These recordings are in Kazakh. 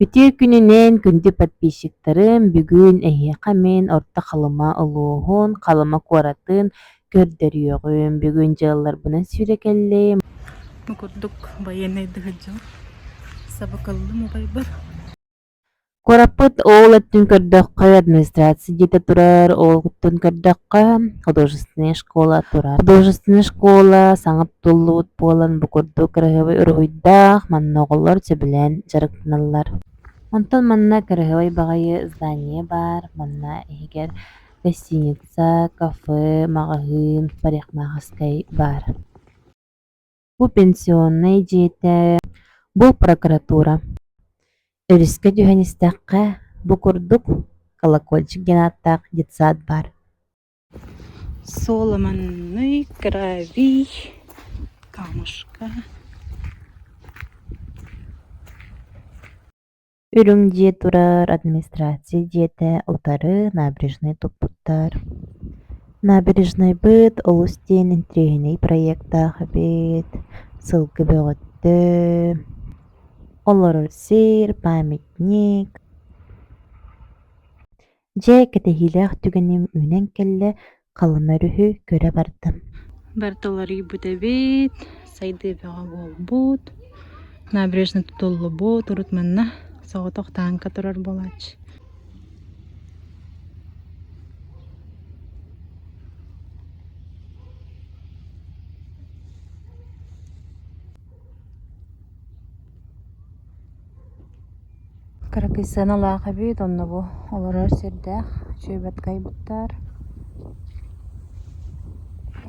Ütü gününen gündü подписчиктарым бүгүн эһиэхэ мен орто халыма олуоһун, халыма куоратын көрдөрүөҕүм. Бүгүн дьыалларбына сүүрэ Курдук военный дыгыджал. Сабакаллы мубайбар. Куораппыт ол өттүн көрдөххө администрация диэтэ турар, ол куттун көрдөххө художественная школа турар. Художественная школа саҥап туллубут буолан бу курдук кыраһыбай уруһуйдаах манна оҕоллор сөбүлэн дьарыктаналлар. Онтон манна кыраһыбай баҕайы здание бар, манна иһигэр гостиница, кафе, маҕаһыын, парикмахерскай бар. Бу пенсионный диэтэ, бу прокуратура. Өрүскө түһэнистэххэ бу курдук колокольчик диэн детсад бар. Соломонный, Кравий, Камушка. Үрүҥ дьиэ турар администрация диэтэ утары набережный туппуттар. Набережный быт олус диэн интриһинэй проекtaах эбит, сылгы бөҕөттө, олорор сир, памятник. Дьэ кэтэһиилээх түгэним үнэн кэллэ халыма өрүһү көрө бардым. Бартолари бутабит, сайды бега болбут. Набережный тутуллубут, урутманна соҕотох таанка турар болач. Каракайсана лаахабит, онно бу олорор сирдээх чөйбөт кайбыттар.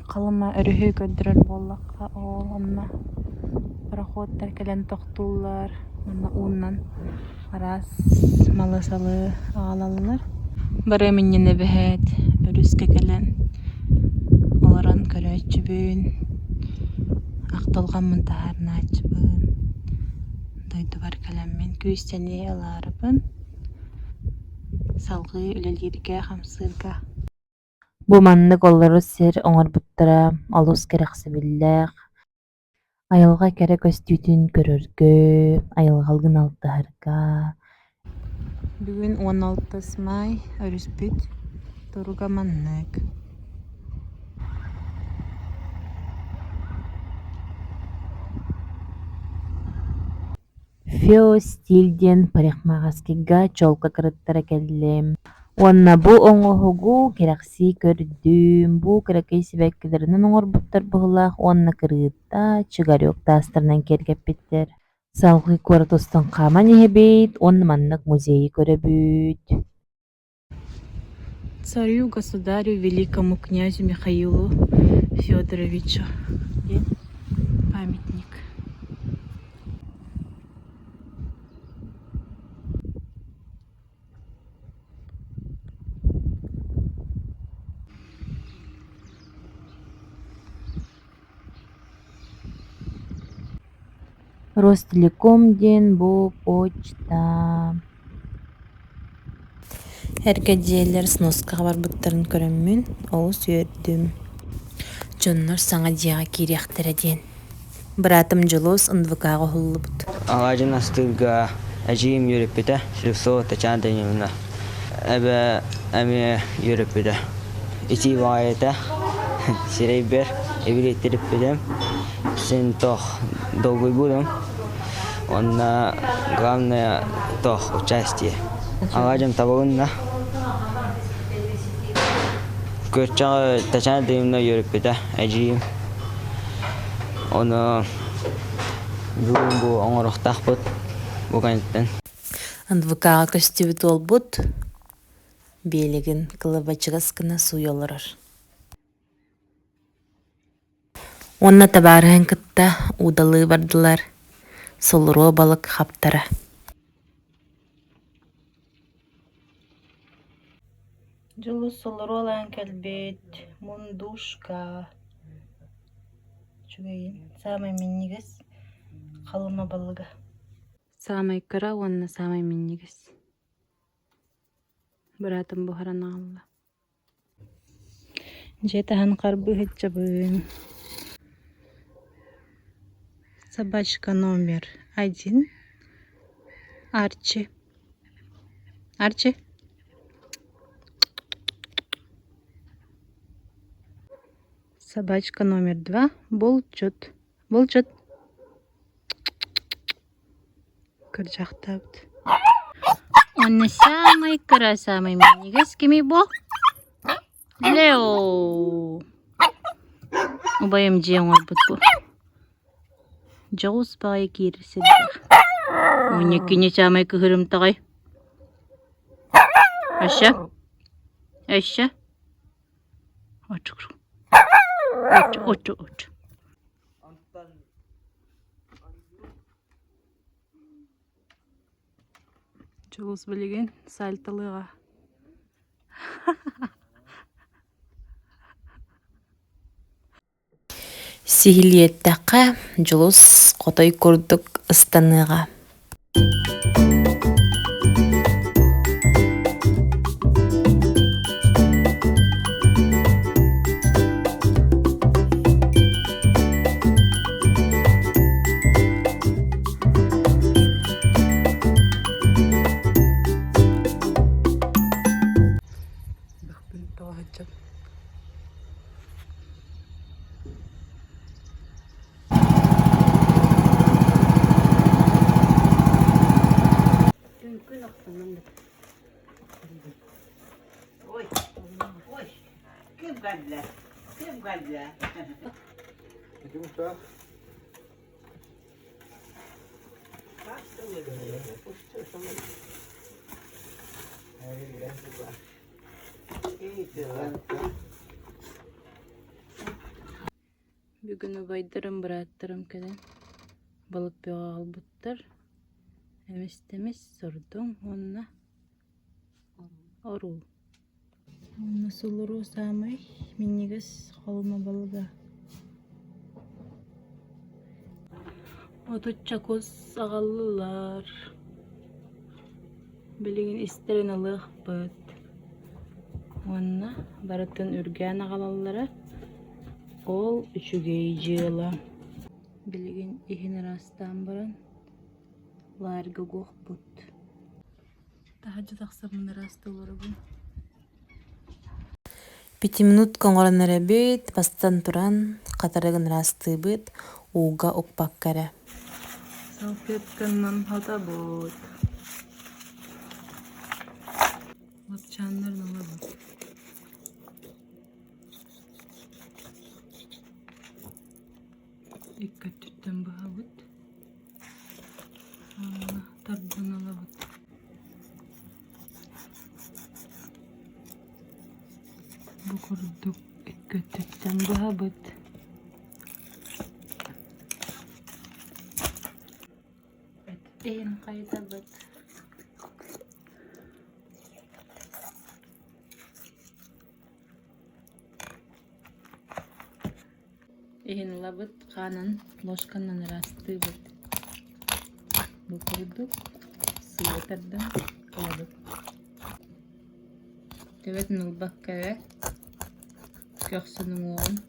Халыма өрүһү көддөрөр боллакка ол, онна пароходтар келен тохтуулар, онна уунан арас маласалы аалалылар. Бары миннене бэһэт өрүскө келен олорон көрөөчүбүн, ахталган мынтаарнаачыбын. Дойду бар кэлэммин күүстени алаарыбын. Салгы үлэлииргэ хамсырга. Бу маннык оллору сир оҥорбуттара олус кэрэхсибиллээх, айылга кэрэ көстүүтүн көрөргө, айылгалгын алтыһарга. Бүгүн 16 май өрүспүт туруга маннык. Фео стилден парикмахерскийга чолка кырыттара келлим. Уонна бу оҥоһугу кэрэхсии көрдүүм, бу кыракай сибэккилэринэн оҥорбуттар быһылаах уонна кырыытта Чигарек таастарынан киэргэппиттэр. Салгы куора тустан хааман иһэбит, уонна маннык музейи көрөбүт. Царю государю великому князю Михаилу Федоровичу. Памятник. Ростелеком диэн бу почта. Эргэ диэлэр сноскаға барбыттарын көрөммүн, олус үөрдүм. Дьоннор саҥа дьиэҕэ киириэхтэрэ диэн. Быраатым дьолуус НВК-га холлубут. Ağacın astırga acıyım yürüpüde, sürüsü taçan deneyimine. Ebe emi yürüpüde. İçi vayete, sirey bir evli ettirip bidem. Sen toh dolguy budum. Onunla главное toh участие. Ağacım tabağında. Görçağı taçan deneyimine yürüpüde, acıyım. Onu бүгүн бу оңорохтахпыт буганттан. НВК-га көстүбүт олбут, биэлигин кылыбачыгаскына суйолорор. Онна табаарыһын кытта удалыы бардылар, солуруо балык хаптара. Дьолу солоролан келбит, мундушка. Чугайын, самай миннигес. Халыма балыга. Самай кыра, онна самай миннигес. Быраатым бухаран аалла. Жетахан карбы хытчабын. Собачка номер 1. Арчи. Арчи. Собачка номер 2. Болчут. Болчут. Кыржақтапты. Он самый красавый минигас. Кими бо? Лео. Убайым жең орбут бу. Жоғыз бағай керіседі. Онекіне самай күхірім тағай. Аша. Аша. Очу. Очу. Жоғыз білеген сальтылыға. Сихилиеттаққа жолос қотой көрдік ыстаныға. Ой, kim geldi? Бүгін байдырым бұраттырым кәден балып беға албыттыр. Әместемес сұрдың онына ору. Онына сұлыру самай менегіз қолыма балыға. Отуча көз ағалылар. Білеген істерін алық бұд. Онына барытын үрген ағалалары ол үшігей жылы. Білеген ихін растан баран ларғы гоқ бұд. Тахаджы тақсамын расты олары бұл. 5 минут коңғырын әрәбет, бастан тұран, қатарығын расты бұд, уға ұқпақ кәрі. Салфетканнан хата бұд. Отчанларын ала бұд. Икка түттен бұға бұд. Тардан ала бұд. Бұқырдық икка түттен бұға бұд. Eğen kayda bıt. Eğen labıt kanan loşkandan rastı bıt. Bu kurduk sıvıtardan kaladık. Evet nılbak kere. Köksünün oğun.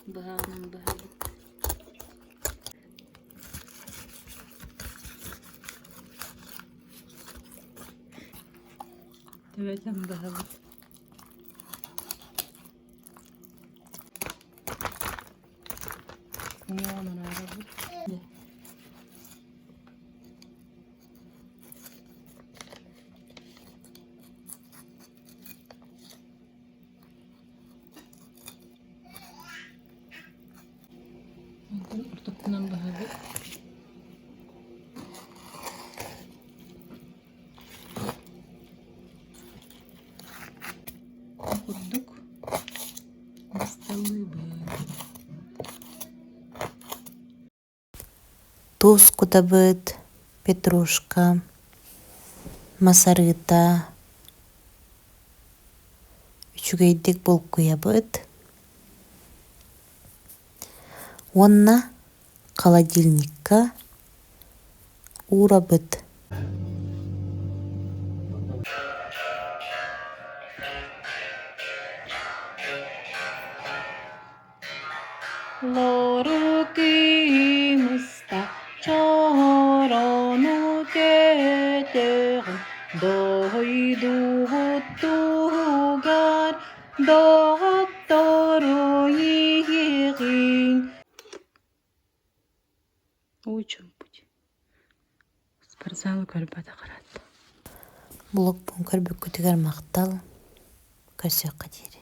Bağının bağı bıt. Evet, hem daha var. Ne aman araba? Ne? Ortadan daha var. Kurduk. Hastalığı böyle. Tuz kudabıt, petrушка, масарыта, üçügeydik bol kuyabıt. Онна холодильникка урабыт. Loru kimista choro nuke өтеғін, дойду бұттуғар, доғыттыру егін. Учим путь. Спортзалы көрбеді қарады. Блог бункер бүккітігер мақтал. Көсе қадері.